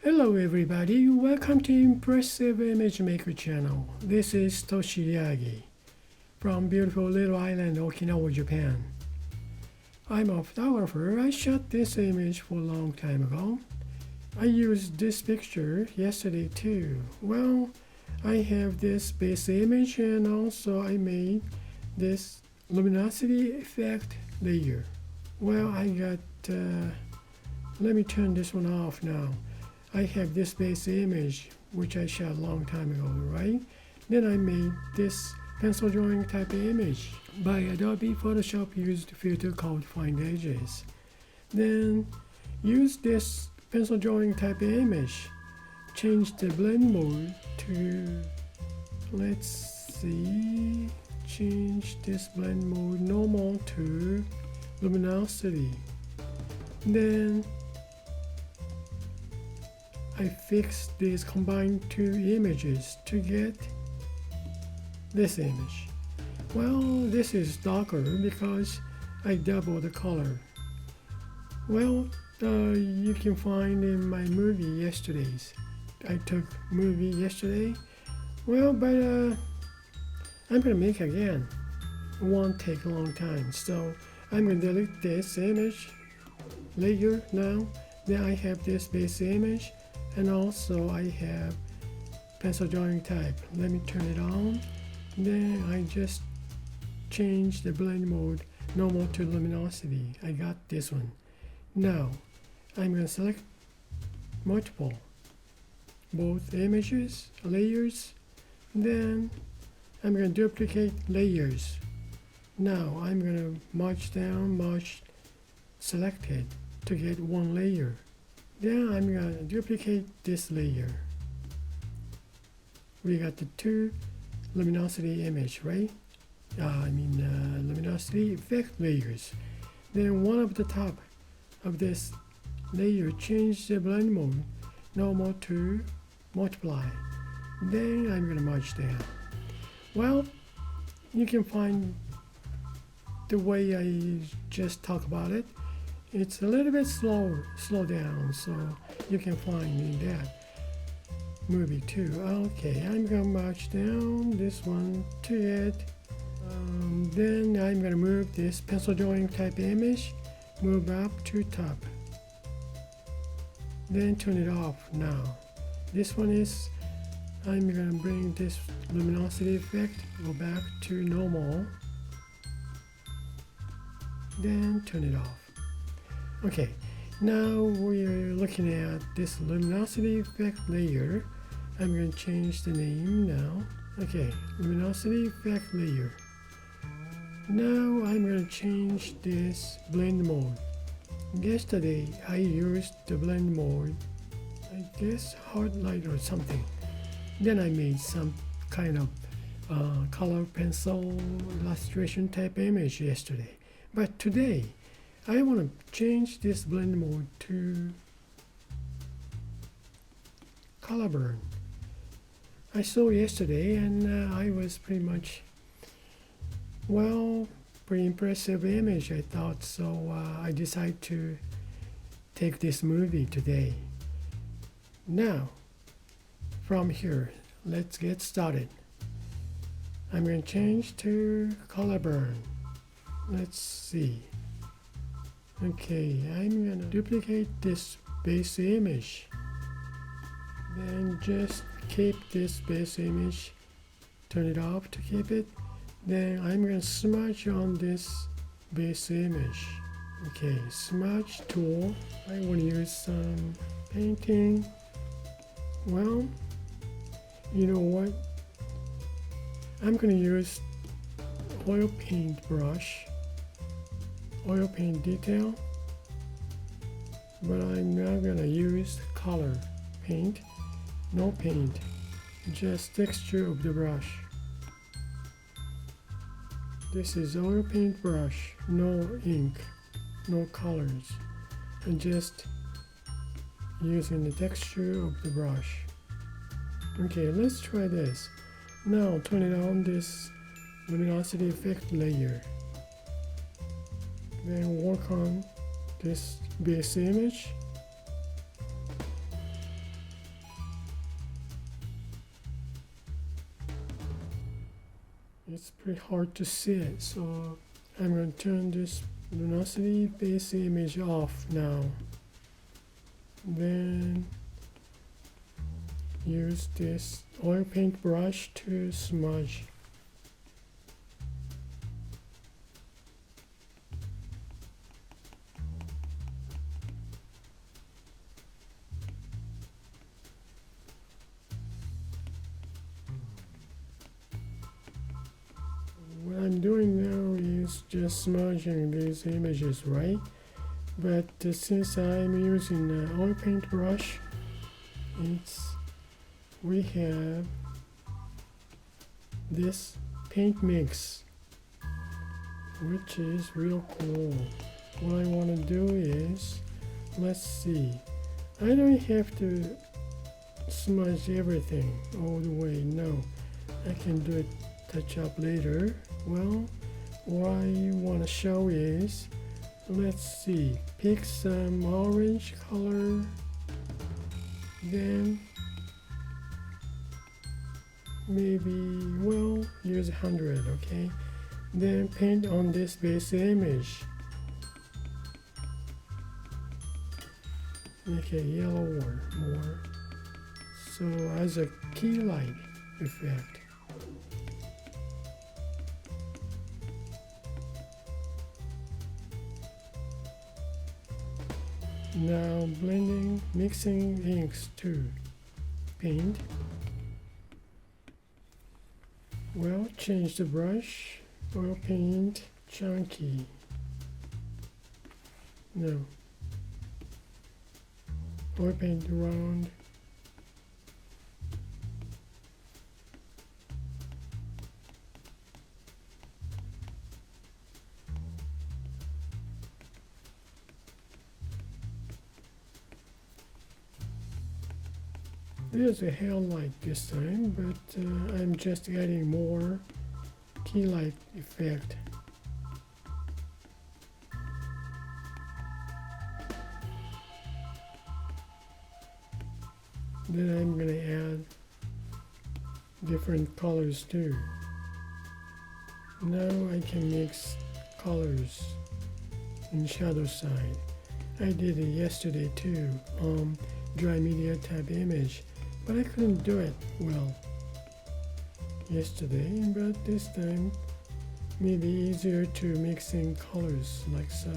Hello everybody, welcome to Impressive Image Maker channel. This is Toshi Yagi from beautiful little island Okinawa, Japan. I'm a photographer. I shot this image for a long time ago. I used this picture yesterday too. Well, I have this base image and also I made this luminosity effect layer. Well, let me turn this one off now. I have this base image which I shot a long time ago, right? Then I made this pencil drawing type image by Adobe Photoshop used filter called Find Edges. Then use this pencil drawing type image, change the blend mode to, let's see, change this blend mode normal to luminosity. Then I fixed these combined two images to get this image. Well, this is darker because I doubled the color. Well, you can find in my movie yesterday's. I took movie yesterday. Well, but I'm gonna make again. It won't take a long time. So I'm gonna delete this image layer now. Then I have this base image. And also I have pencil drawing type. Let me turn it on. Then I just change the blend mode normal to luminosity. I got this one. Now I'm going to select multiple, both images, layers. Then I'm going to duplicate layers. Now I'm going to march down, march selected to get one layer. Then I'm going to duplicate this layer. We got the two luminosity image, right? Luminosity effect layers. Then one of the top of this layer, change the blend mode normal to multiply. Then I'm going to march down. Well, you can find the way I just talk about it. It's a little bit slow down, so you can find in that movie too. Okay, I'm gonna march down this one to it. Then I'm gonna move this pencil drawing type image, move up to top. Then turn it off now. This one is, I'm gonna bring this luminosity effect, go back to normal. Then turn it off. Okay, now we're looking at this luminosity effect layer. I'm going to change the name now. Okay, luminosity effect layer. Now I'm going to change this blend mode. Yesterday I used the blend mode, I guess hard light or something. Then I made some kind of color pencil illustration type image yesterday. But today I want to change this blend mode to color burn. I saw yesterday and I was pretty much, well, pretty impressive image I thought, so I decided to take this movie today. Now, from here, let's get started. I'm going to change to color burn. Let's see. Okay, I'm gonna duplicate this base image. Then just keep this base image, turn it off to keep it. Then I'm gonna smudge on this base image. Okay, smudge tool. I want to use some painting. Well, you know what? I'm gonna use oil paint brush. Oil paint detail, but I'm not gonna use color paint, no paint, just texture of the brush. This is oil paint brush, no ink, no colors, and just using the texture of the brush. Okay, let's try this. Now turn it on this luminosity effect layer. Then work on this base image. it's pretty hard to see it, so I'm going to turn this luminosity base image off now. Then use this oil paint brush to smudge. What I'm doing now is just smudging these images, right? But since I'm using an oil paint brush, we have this paint mix, which is real cool. What I want to do is, let's see, I don't have to smudge everything all the way, no. I can do it touch up later. Well, what I want to show is, let's see, pick some orange color, then maybe, well, use 100, okay? Then paint on this base image. Make it yellower more. So as a key light effect. Now blending, mixing inks to paint. Well, change the brush, oil paint, chunky. No. Oil paint round. There's a hair light this time, but I'm just adding more key light effect. Then I'm going to add different colors too. Now I can mix colors in shadow side. I did it yesterday too, dry media type image. But I couldn't do it well yesterday, but this time maybe easier to mix in colors like so.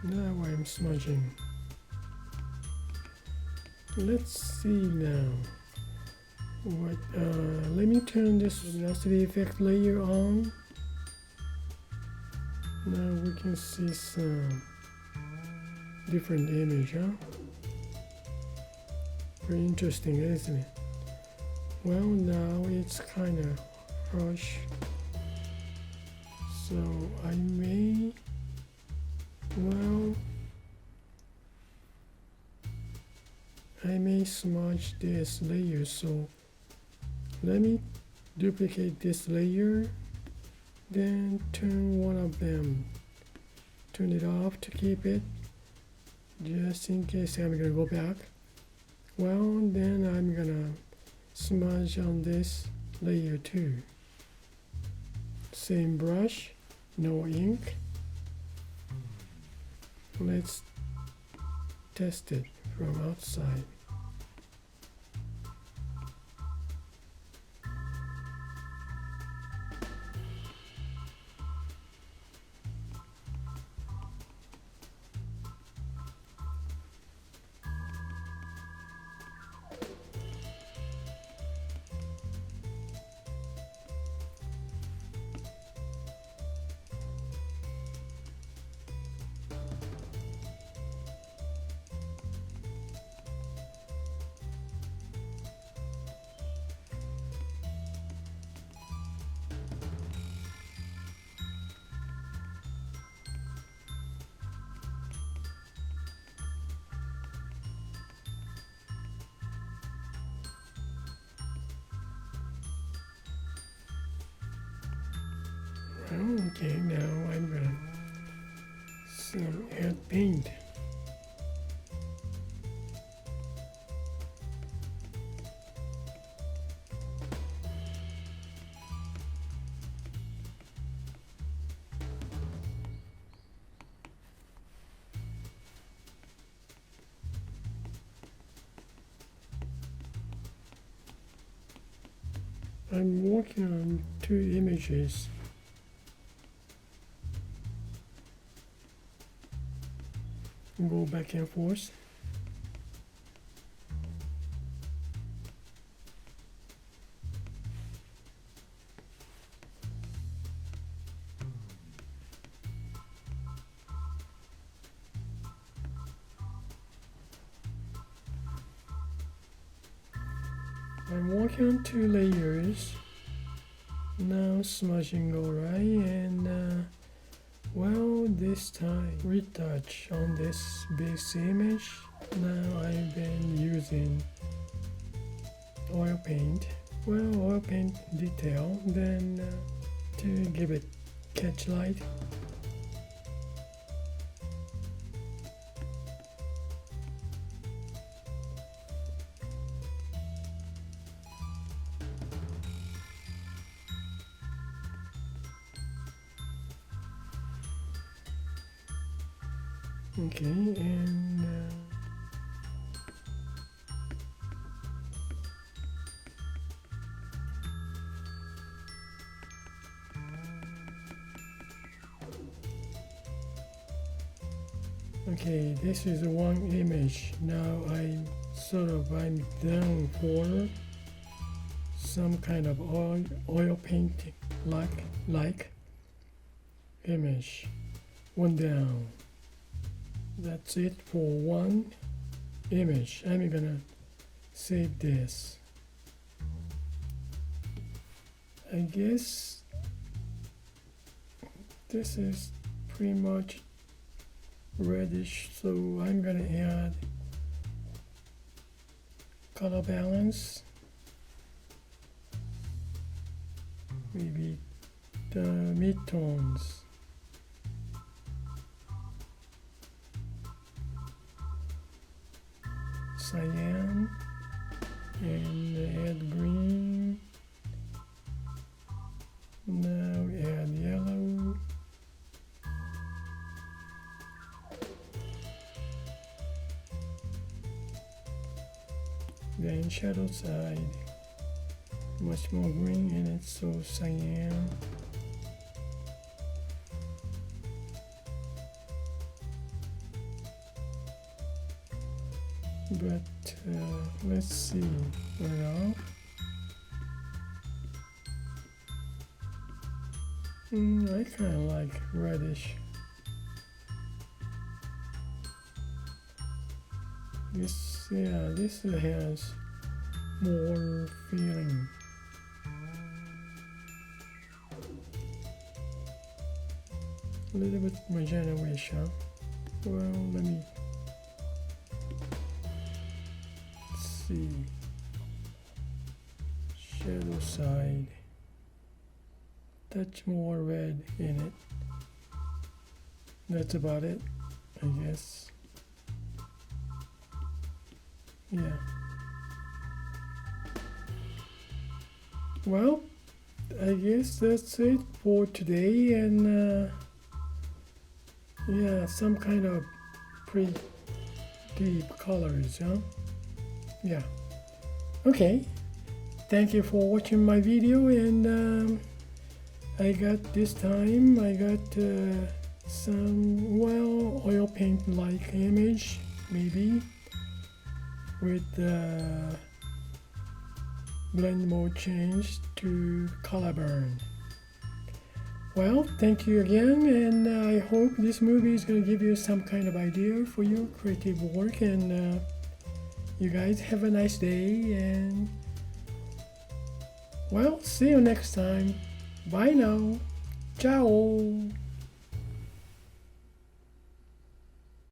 Now I'm smudging. Let's see now. What? Let me turn this luminosity effect layer on. Now we can see some different image, huh? Very interesting, isn't it? Well, now it's kind of harsh, so I may, well, I may smudge this layer, so let me duplicate this layer, then turn one of them, turn it off to keep it, just in case I'm gonna go back. Well, then I'm gonna smudge on this layer too. Same brush, no ink. Let's test it from outside. Okay, now I'm gonna add paint. I'm working on two images. Go back and forth. I'm working on two layers. Now smudging alright, and well, this time retouch on this base image. Now I've been using oil paint. Well, oil paint detail, then to give it catch light. Okay, and okay, this is one image. Now I'm down for some kind of oil painting like image. One down. That's it for one image. I'm gonna save this. I guess this is pretty much reddish, so I'm gonna add color balance, maybe the midtones. Cyan, and add green. Now add yellow. Then shadow side, much more green in it, so cyan. But let's see. Well, I kind of like reddish. This has more feeling. A little bit magenta-ish, huh? Well, let me see. Shadow side. Touch more red in it. That's about it, I guess. Yeah. Well, I guess that's it for today, and yeah, some kind of pretty deep colors, huh? Yeah. Okay. Thank you for watching my video, and I got some, well, oil paint like image, maybe, with blend mode changed to color burn. Well, thank you again, and I hope this movie is going to give you some kind of idea for your creative work, and you guys have a nice day, and well, see you next time. Bye now. Ciao.